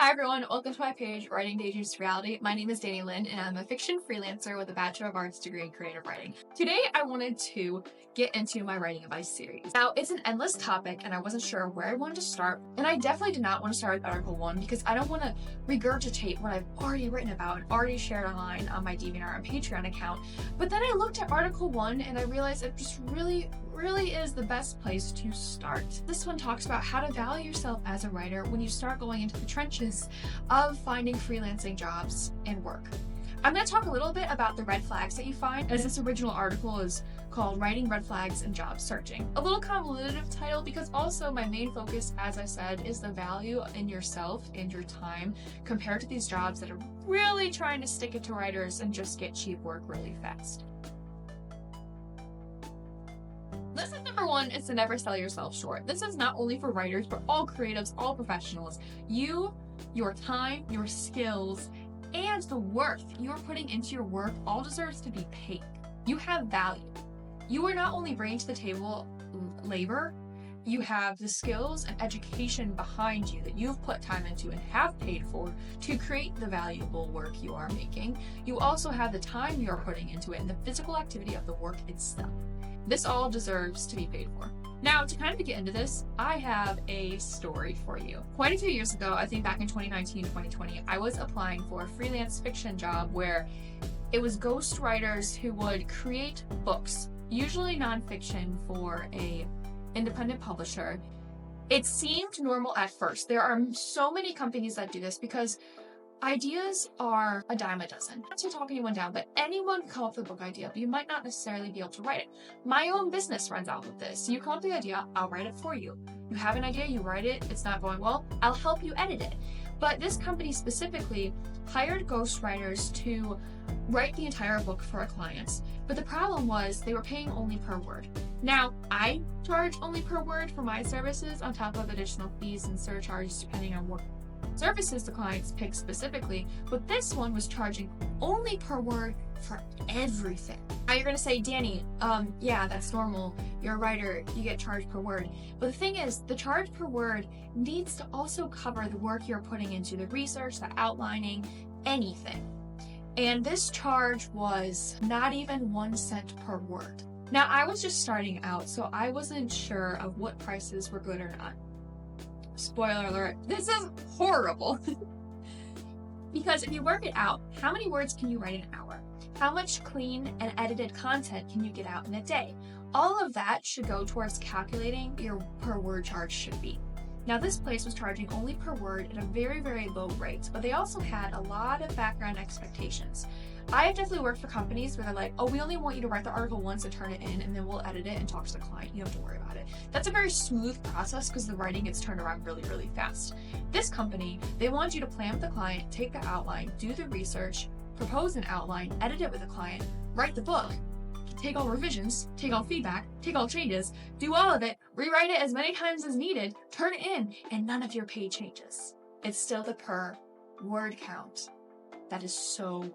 Hi everyone, welcome to my page, Writing Daydreams to Reality. My name is Danni Lynn and I'm a fiction freelancer with a Bachelor of Arts degree in creative writing. Today I wanted to get into my writing advice series. Now it's an endless topic and I wasn't sure where I wanted to start, and I definitely did not want to start with Article 1 because I don't want to regurgitate what I've already written about and already shared online on my DeviantArt and Patreon account. But then I looked at Article 1 and I realized it just really is the best place to start. This one talks about how to value yourself as a writer when you start going into the trenches of finding freelancing jobs and work. I'm going to talk a little bit about the red flags that you find, as this original article is called Writing Red Flags and Job Searching. A little convoluted title because also my main focus, as I said, is the value in yourself and your time compared to these jobs that are really trying to stick it to writers and just get cheap work really fast. Lesson number 1 is to never sell yourself short. This is not only for writers, but all creatives, all professionals. You, your time, your skills, and the worth you are putting into your work all deserves to be paid. You have value. You are not only bringing to the table labor, you have the skills and education behind you that you've put time into and have paid for to create the valuable work you are making. You also have the time you are putting into it and the physical activity of the work itself. This all deserves to be paid for. Now, to kind of get into this, I have a story for you. Quite a few years ago, I think back in 2019, 2020, I was applying for a freelance fiction job where it was ghostwriters who would create books, usually nonfiction, for a independent publisher. It seemed normal at first. There are so many companies that do this because ideas are a dime a dozen. Not to talk anyone down, but anyone can come up with a book idea, but you might not necessarily be able to write it. My own business runs out of this. You come up with the idea, I'll write it for you. You have an idea, you write it, it's not going well, I'll help you edit it. But this company specifically hired ghostwriters to write the entire book for a client. But the problem was they were paying only per word. Now, I charge only per word for my services on top of additional fees and surcharges depending on what services the clients pick specifically, but this one was charging only per word for everything. Now you're going to say, Danni, yeah, that's normal. You're a writer, you get charged per word. But the thing is, the charge per word needs to also cover the work you're putting into the research, the outlining, anything. And this charge was not even 1 cent per word. Now I was just starting out, so I wasn't sure of what prices were good or not. Spoiler alert, this is horrible. Because if you work it out, how many words can you write in an hour? How much clean and edited content can you get out in a day? All of that should go towards calculating your per word charge should be. Now this place was charging only per word at a very low rate, but they also had a lot of background expectations. I have definitely worked for companies where they're like, oh, we only want you to write the article once and turn it in, and then we'll edit it and talk to the client. You don't have to worry about it. That's a very smooth process because the writing gets turned around really fast. This company, they want you to plan with the client, take the outline, do the research, propose an outline, edit it with the client, write the book, take all revisions, take all feedback, take all changes, do all of it, rewrite it as many times as needed, turn it in, and none of your pay changes. It's still the per word count. That is so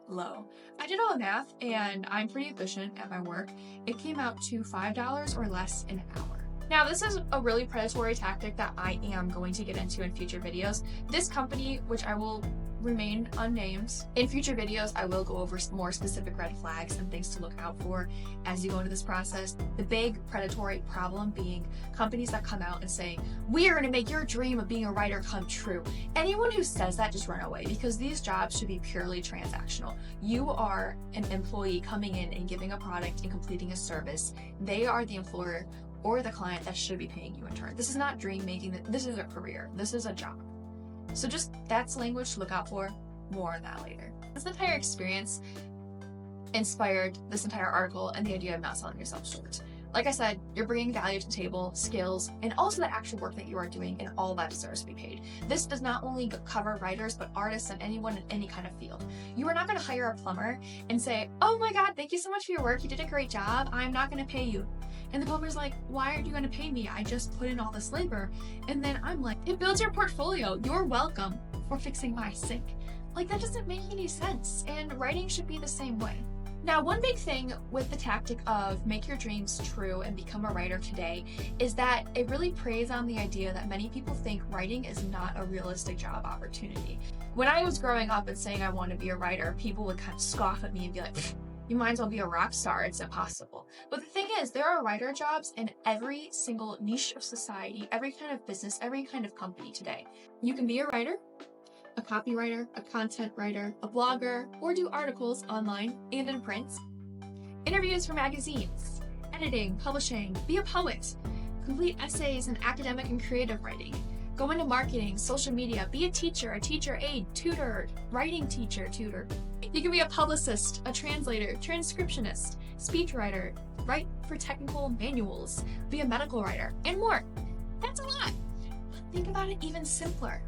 low. I did all the math and I'm pretty efficient at my work. It came out to $5 or less an hour. Now this is a really predatory tactic that I am going to get into in future videos. This company, which I will remain unnamed, in future videos I will go over more specific red flags and things to look out for as you go into this process. The big predatory problem being companies that come out and say, we are going to make your dream of being a writer come true. Anyone who says that, just run away, because these jobs should be purely transactional. You are an employee coming in and giving a product and completing a service. They are the employer or the client that should be paying you in turn. This is not dream making, this is a career, this is a job. So just, that's language to look out for. More on that later. This entire experience inspired this entire article and the idea of not selling yourself short. Like I said, you're bringing value to the table, skills, and also the actual work that you are doing, and all that deserves to be paid. This does not only cover writers, but artists and anyone in any kind of field. You are not going to hire a plumber and say, oh my god, thank you so much for your work, you did a great job, I'm not going to pay you. And the plumber's like, why aren't you going to pay me? I just put in all this labor. And then I'm like, it builds your portfolio. You're welcome for fixing my sink. Like, that doesn't make any sense. And writing should be the same way. Now, one big thing with the tactic of make your dreams true and become a writer today is that it really preys on the idea that many people think writing is not a realistic job opportunity. When I was growing up and saying I wanted to be a writer, people would kind of scoff at me and be like, you might as well be a rock star, it's impossible. But the thing is, there are writer jobs in every single niche of society, every kind of business, every kind of company today. You can be a writer, a copywriter, a content writer, a blogger, or do articles online and in print, interviews for magazines, editing, publishing, be a poet, complete essays in academic and creative writing, go into marketing, social media, be a teacher aide, tutor, writing teacher, tutor. You can be a publicist, a translator, transcriptionist, speechwriter, write for technical manuals, be a medical writer, and more. That's a lot. But think about it even simpler.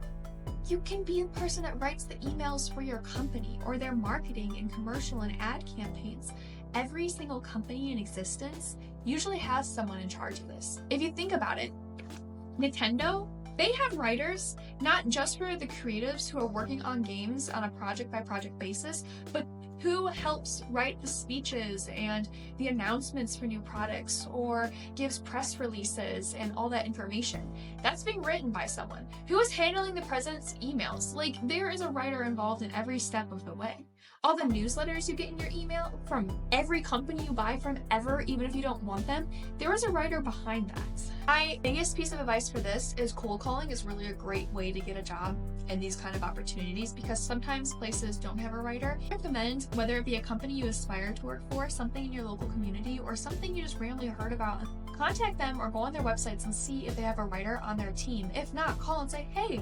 You can be the person that writes the emails for your company or their marketing and commercial and ad campaigns. Every single company in existence usually has someone in charge of this. If you think about it, Nintendo, they have writers, not just for the creatives who are working on games on a project-by-project basis, but who helps write the speeches and the announcements for new products or gives press releases and all that information. That's being written by someone. Who is handling the president's emails? Like, there is a writer involved in every step of the way. All the newsletters you get in your email from every company you buy from ever, even if you don't want them, there is a writer behind that. My biggest piece of advice for this is cold calling is really a great way to get a job in these kind of opportunities because sometimes places don't have a writer. I recommend, whether it be a company you aspire to work for, something in your local community, or something you just randomly heard about, contact them or go on their websites and see if they have a writer on their team. If not, call and say, hey,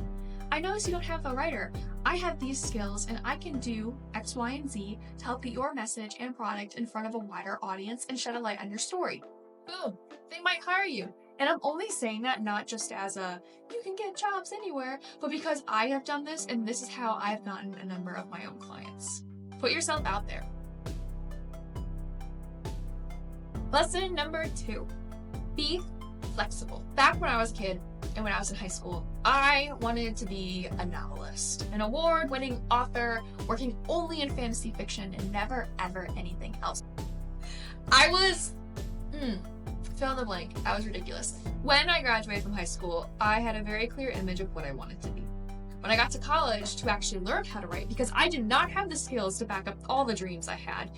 I noticed you don't have a writer. I have these skills and I can do X, Y, and Z to help get your message and product in front of a wider audience and shed a light on your story. Boom, they might hire you. And I'm only saying that not just as a, you can get jobs anywhere, but because I have done this and this is how I've gotten a number of my own clients. Put yourself out there. Lesson number 2, be flexible. Back when I was a kid and when I was in high school, I wanted to be a novelist, an award-winning author working only in fantasy fiction and never ever anything else. I was, fill in the blank, I was ridiculous. When I graduated from high school, I had a very clear image of what I wanted to be. When I got to college to actually learn how to write, because I did not have the skills to back up all the dreams I had,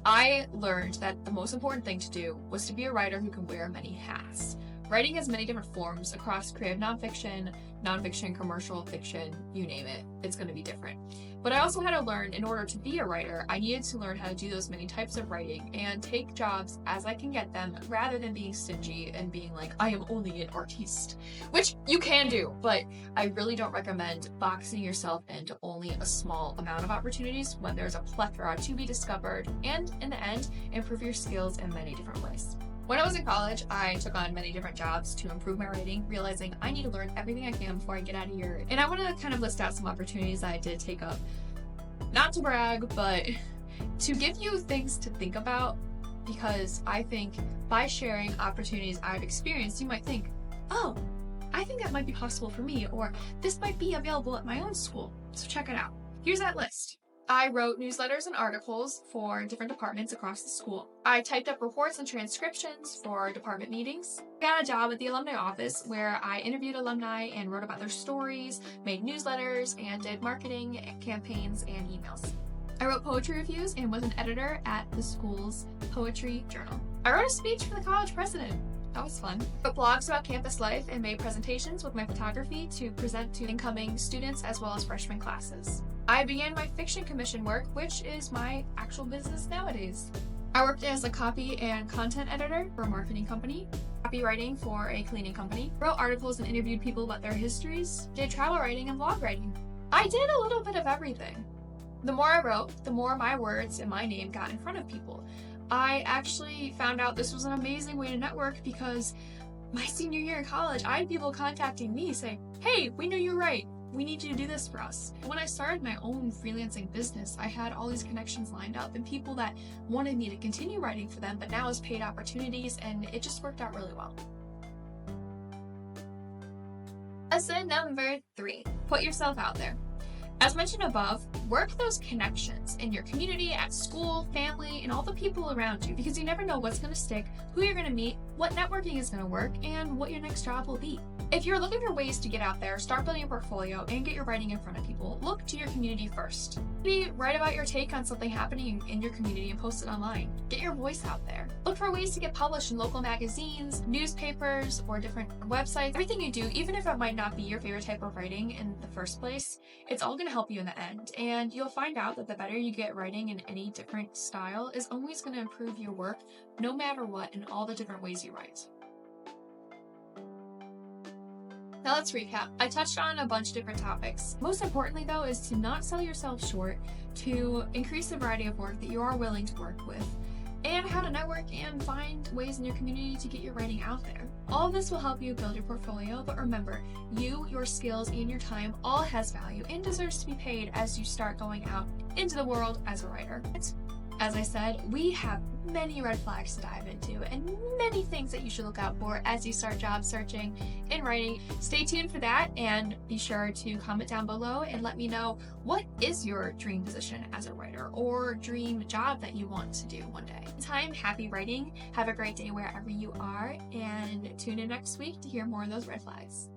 I learned that the most important thing to do was to be a writer who can wear many hats. Writing has many different forms across creative nonfiction, commercial fiction, you name it, it's going to be different. But I also had to learn, in order to be a writer, I needed to learn how to do those many types of writing and take jobs as I can get them rather than being stingy and being like, I am only an artiste, which you can do, but I really don't recommend boxing yourself into only a small amount of opportunities when there's a plethora to be discovered and, in the end, improve your skills in many different ways. When I was in college, I took on many different jobs to improve my writing, realizing I need to learn everything I can before I get out of here. And I want to kind of list out some opportunities that I did take up. Not to brag, but to give you things to think about, because I think by sharing opportunities I've experienced, you might think, oh, I think that might be possible for me, or this might be available at my own school. So check it out. Here's that list. I wrote newsletters and articles for different departments across the school. I typed up reports and transcriptions for department meetings. I got a job at the alumni office where I interviewed alumni and wrote about their stories, made newsletters, and did marketing campaigns and emails. I wrote poetry reviews and was an editor at the school's poetry journal. I wrote a speech for the college president. That was fun. I wrote blogs about campus life and made presentations with my photography to present to incoming students as well as freshman classes. I began my fiction commission work, which is my actual business nowadays. I worked as a copy and content editor for a marketing company, copywriting for a cleaning company, wrote articles and interviewed people about their histories, did travel writing and blog writing. I did a little bit of everything. The more I wrote, the more my words and my name got in front of people. I actually found out this was an amazing way to network because my senior year in college, I had people contacting me saying, hey, we know you're right. We need you to do this for us. When I started my own freelancing business, I had all these connections lined up and people that wanted me to continue writing for them, but now as paid opportunities, and it just worked out really well. Lesson number 3, put yourself out there. As mentioned above, work those connections in your community, at school, family, and all the people around you, because you never know what's going to stick, who you're going to meet, what networking is going to work, and what your next job will be. If you're looking for ways to get out there, start building a portfolio, and get your writing in front of people, look to your community first. Maybe write about your take on something happening in your community and post it online. Get your voice out there. Look for ways to get published in local magazines, newspapers, or different websites. Everything you do, even if it might not be your favorite type of writing in the first place, it's all going to help you in the end. And you'll find out that the better you get writing in any different style is always going to improve your work, no matter what, in all the different ways you write. Now let's recap. I touched on a bunch of different topics. Most importantly though is to not sell yourself short, to increase the variety of work that you are willing to work with, and how to network and find ways in your community to get your writing out there. All of this will help you build your portfolio, but remember, you, your skills, and your time all has value and deserves to be paid as you start going out into the world as a writer. As I said, we have many red flags to dive into and many things that you should look out for as you start job searching in writing. Stay tuned for that, and be sure to comment down below and let me know, what is your dream position as a writer or dream job that you want to do one day. Meantime, happy writing, have a great day wherever you are, and tune in next week to hear more of those red flags.